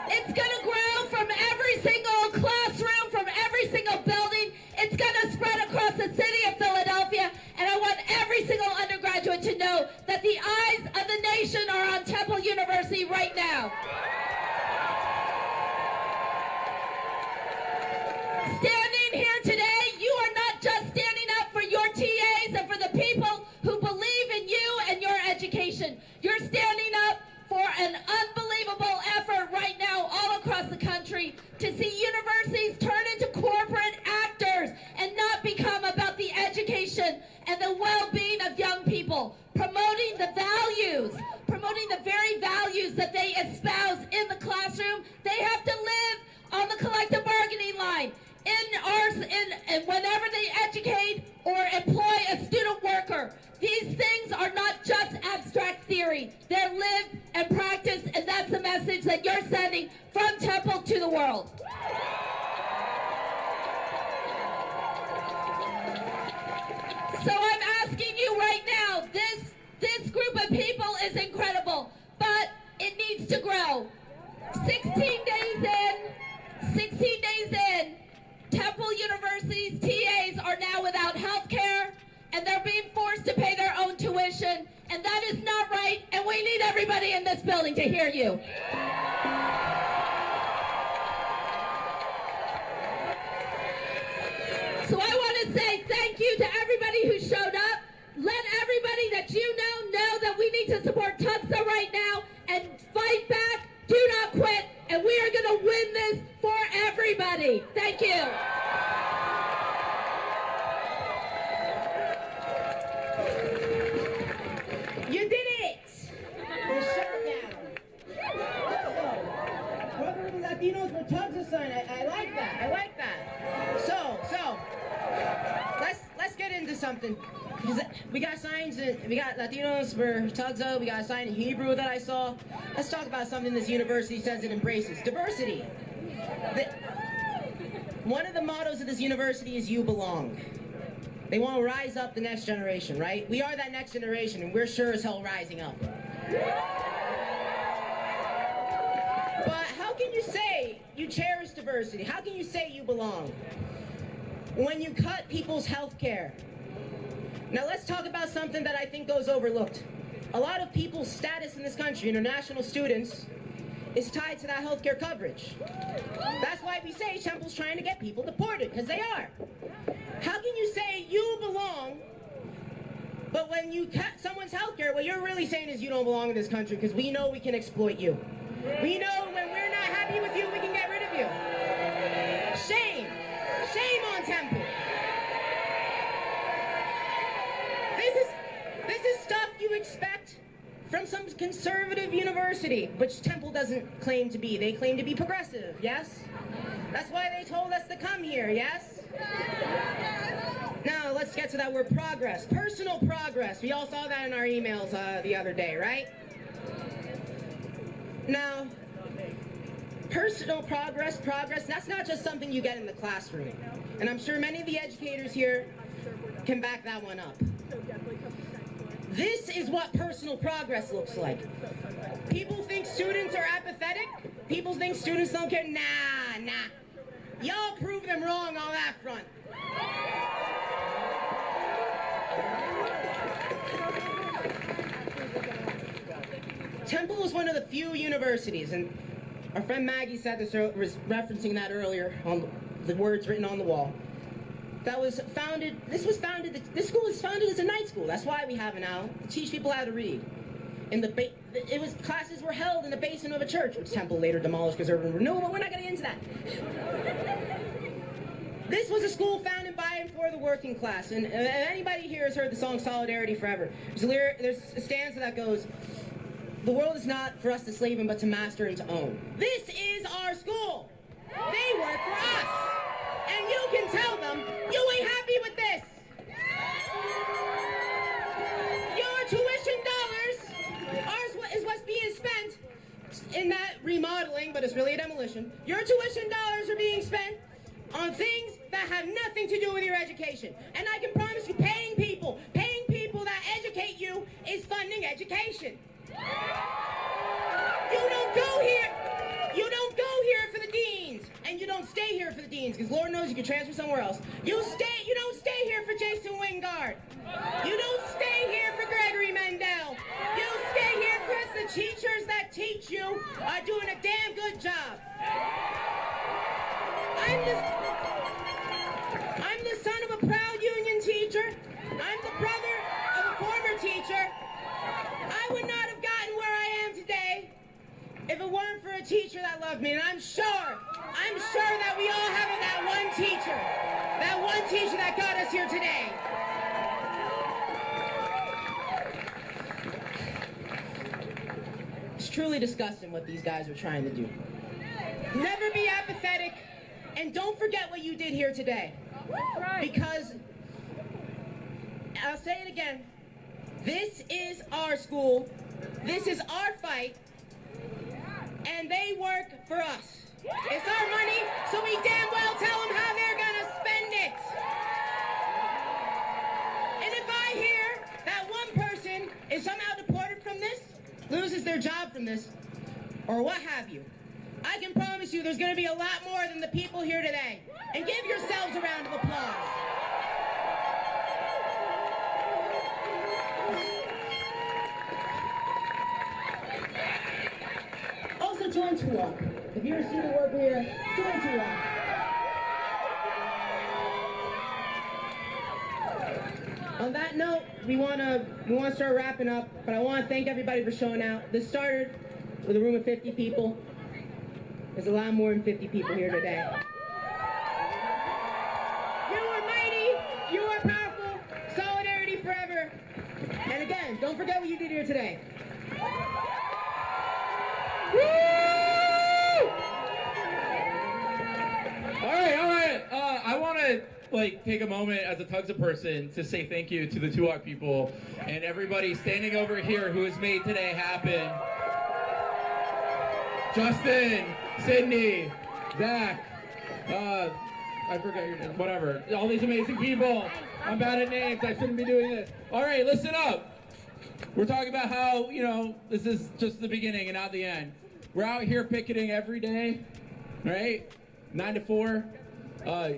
Speaker 18: It's going to grow from every single classroom, from every single building. It's going to spread across the city of Philadelphia. And I want every single undergraduate to know that the eyes of the nation are on Temple University right now. Standing here today, you are not just standing up for your TAs and for the people who believe in you and your education. You're standing up for an unbelievable effort right now all across the country to see universities turn into corporate actors and not become about the education and the well-being of young people, promoting the values, promoting the very values that they espouse in the classroom. They have to live on the collective bargaining line. And whenever they educate or employ a student worker, these things are not just abstract theory. They're lived and practiced, and that's the message that you're sending from Temple to the world. needs to grow. 16 days in, Temple University's TAs are now without health care, and they're being forced to pay their own tuition, and that is not right, and we need everybody in this building to hear you. So I want to say thank you to everybody who showed up. Let everybody that you know that we need to support TUGSA right now and fight back. Do not quit, and we are going to win this for everybody. Thank you.
Speaker 15: You did it! The shutdown. Brotherly Latinos for TUGSA sign. I like that. I like that. So let's get into something. Because we got signs, we got Latinos for TUGSA, we got a sign in Hebrew that I saw. Let's talk about something this university says it embraces. Diversity. One of the mottos of this university is you belong. They want to rise up the next generation, right? We are that next generation, and we're sure as hell rising up. But how can you say you cherish diversity? How can you say you belong when you cut people's health care? Now let's talk about something that I think goes overlooked. A lot of people's status in this country, international students, is tied to that healthcare coverage. That's why we say Temple's trying to get people deported, because they are. How can you say you belong, but when you cut someone's healthcare, what you're really saying is you don't belong in this country, because we know we can exploit you. We know when we're not happy with you, we can get rid of you. Shame. Shame on Temple. This is stuff you expect from some conservative university, which Temple doesn't claim to be. They claim to be progressive, yes? That's why they told us to come here, yes? Now, let's get to that word progress. Personal progress. We all saw that in our emails the other day, right? Now, personal progress, that's not just something you get in the classroom. And I'm sure many of the educators here can back that one up. This is what personal progress looks like. People think students are apathetic. People think students don't care. Nah. Y'all prove them wrong on that front. Temple is one of the few universities, and our friend Maggie said this, was referencing that earlier on the words written on the wall. That was founded, this school was founded as a night school. That's why we have it now, to teach people how to read. Classes were held in the basement of a church, which Temple later demolished because urban renewal, but we're not going to get into that. This was a school founded by and for the working class, and anybody here has heard the song Solidarity Forever. There's a stanza that goes, the world is not for us to slave in, but to master and to own. This is our school. They work for us. And you can tell them, you ain't happy with this. Your tuition dollars is what's being spent in that remodeling, but it's really a demolition. Your tuition dollars are being spent on things that have nothing to do with your education. And I can promise you, paying people that educate you is funding education. You don't go here for the deans, and you don't stay here for the deans, because Lord knows you can transfer somewhere else. You don't stay here for Jason Wingard. You don't stay here for Gregory Mendel. You stay here because the teachers that teach you are doing a damn good job. I'm the son of a proud union teacher. I'm the brother of a former teacher. I would not have gotten where I am today if it weren't for a teacher that loved me. And I'm sure that we all have that one teacher that got us here today. It's truly disgusting what these guys are trying to do. Never be apathetic, and don't forget what you did here today. Because, I'll say it again, this is our school, this is our fight, and they work for us. It's our money, so we damn well tell them how they're gonna spend it. And if I hear that one person is somehow deported from this, loses their job from this, or what have you. I can promise you there's going to be a lot more than the people here today. And give yourselves a round of applause. Also join TUWOC. If you're a student worker here, join TUWOC. On that note, we want to start wrapping up, but I want to thank everybody for showing out. This started with a room of 50 people. There's a lot more than 50 people here today. You are mighty, you are powerful, solidarity forever. And again, don't forget what you did here today.
Speaker 12: All right. I want to take a moment as a Tugsa person to say thank you to the TUWOC people and everybody standing over here who has made today happen. Justin, Sydney, Zach, I forgot your name, whatever. All these amazing people. I'm bad at names, I shouldn't be doing this. All right, listen up. We're talking about how, this is just the beginning and not the end. We're out here picketing every day, right? 9 to 4.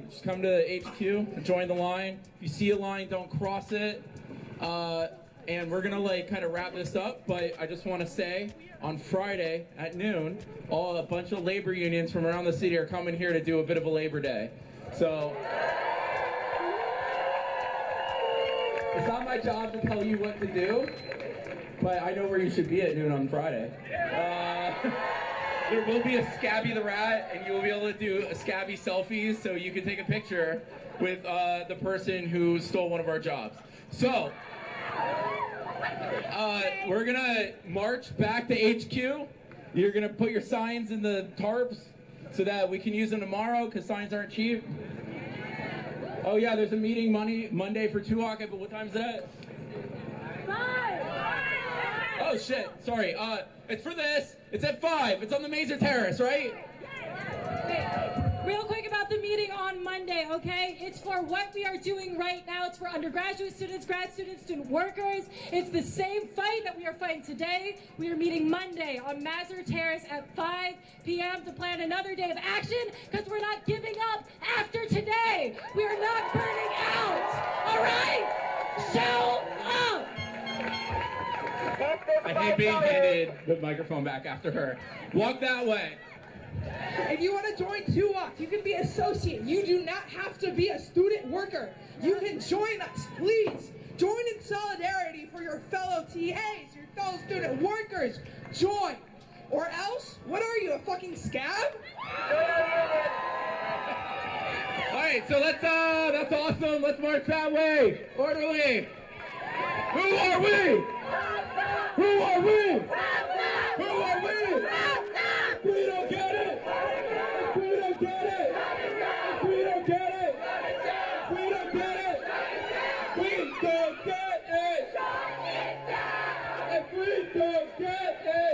Speaker 12: Just come to HQ and join the line. If you see a line, don't cross it. And we're gonna kind of wrap this up, but I just want to say on Friday at noon, a bunch of labor unions from around the city are coming here to do a bit of a Labor Day. So it's not my job to tell you what to do, but I know where you should be at noon on Friday. There will be a Scabby the Rat, and you will be able to do a Scabby selfies so you can take a picture with the person who stole one of our jobs. So we're gonna march back to HQ. You're gonna put your signs in the tarps so that we can use them tomorrow because signs aren't cheap. Oh yeah, there's a meeting Monday for TUWOC, but what time's that? 5. Oh shit, sorry. It's for this. It's at 5. It's on the Mazer Terrace, right?
Speaker 20: Real quick about the meeting on Monday, okay? It's for what we are doing right now. It's for undergraduate students, grad students, student workers. It's the same fight that we are fighting today. We are meeting Monday on Mazer Terrace at 5 p.m. to plan another day of action because we're not giving up after today. We are not burning out, all right? Show up!
Speaker 12: I hate being handed the microphone back after her. Walk that way.
Speaker 21: If you want to join TUWOC, you can be associate. You do not have to be a student worker. You can join us, please. Join in solidarity for your fellow TAs, your fellow student workers. Join. Or else, what are you, a fucking scab?
Speaker 12: All right, so that's awesome. Let's march that way. Orderly. Who are we? Who are we? Who are we? We don't get it. We don't get it. We don't get it. We don't get it. We don't get it. If we don't get it.